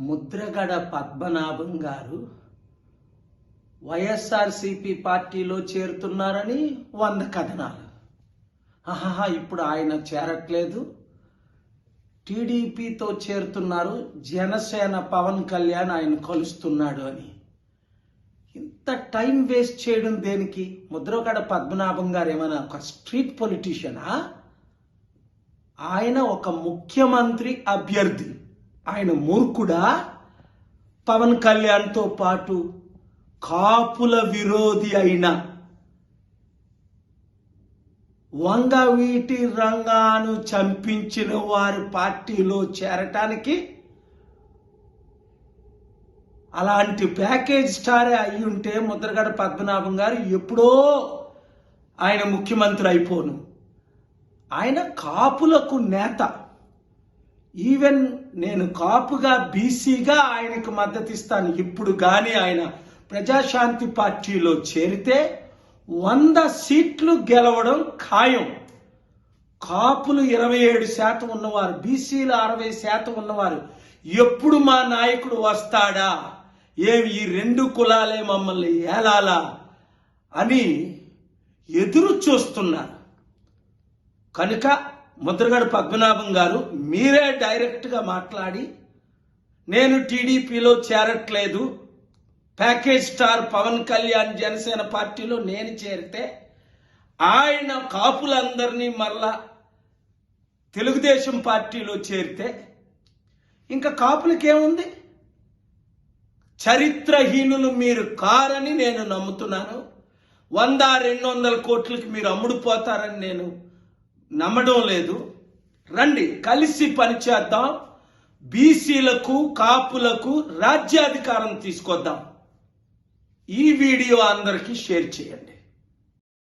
ముద్రగడ పద్మనాభం గారు వైఎస్ఆర్సీపీ పార్టీలో చేరుతున్నారని 100 కథనాలు. ఇప్పుడు ఆయన చేరట్లేదు, టీడీపీతో చేరుతున్నారు, జనసేన పవన్ కళ్యాణ్ ఆయన కలుస్తున్నాడు అని. ఇంత టైం వేస్ట్ చేయడం దేనికి? ముద్రగడ పద్మనాభం గారు ఏమైనా ఒక స్ట్రీట్ పొలిటీషియనా? ఆయన ఒక ముఖ్యమంత్రి అభ్యర్థి. ఆయన మూర్ఖుడా? పవన్ కళ్యాణ్తో పాటు కాపుల విరోధి అయిన వంగవీటి రంగాను చంపించిన వారి పార్టీలో చేరటానికి అలాంటి ప్యాకేజ్ స్టారే అయి ఉంటే ముద్రగడ పద్మనాభం గారు ఎప్పుడో ఆయన ముఖ్యమంత్రి అయిపోను. ఆయన కాపులకు నేత. ఈవెన్ నేను కాపుగా బీసీగా ఆయనకు మద్దతు ఇస్తాను. ఇప్పుడు కానీ ఆయన ప్రజాశాంతి పార్టీలో చేరితే 100 సీట్లు గెలవడం ఖాయం. కాపులు 27% ఉన్నవారు, బీసీలు 60% ఉన్నవారు ఎప్పుడు మా నాయకుడు వస్తాడా, ఏమి ఈ 2 కులాలే మమ్మల్ని ఏలాలా అని ఎదురు చూస్తున్నారు. కనుక ముద్రగడ పద్మనాభం గారు మీరే డైరెక్ట్గా మాట్లాడి, నేను టీడీపీలో చేరట్లేదు, ప్యాకేజ్ స్టార్ పవన్ కళ్యాణ్ జనసేన పార్టీలో నేను చేరితే ఆయన కాపులందరినీ మళ్ళా తెలుగుదేశం పార్టీలో చేరితే ఇంకా కాపులకేముంది? చరిత్రహీనులు మీరు కారని నేను నమ్ముతున్నాను. 100-200 కోట్లకి మీరు అమ్ముడుపోతారని నేను నమ్మడం లేదు. రండి, కలిసి పనిచేద్దాం, బీసీలకు కాపులకు రాజ్యాధికారం తీసుకొద్దాం. ఈ వీడియో అందరికీ షేర్ చేయండి.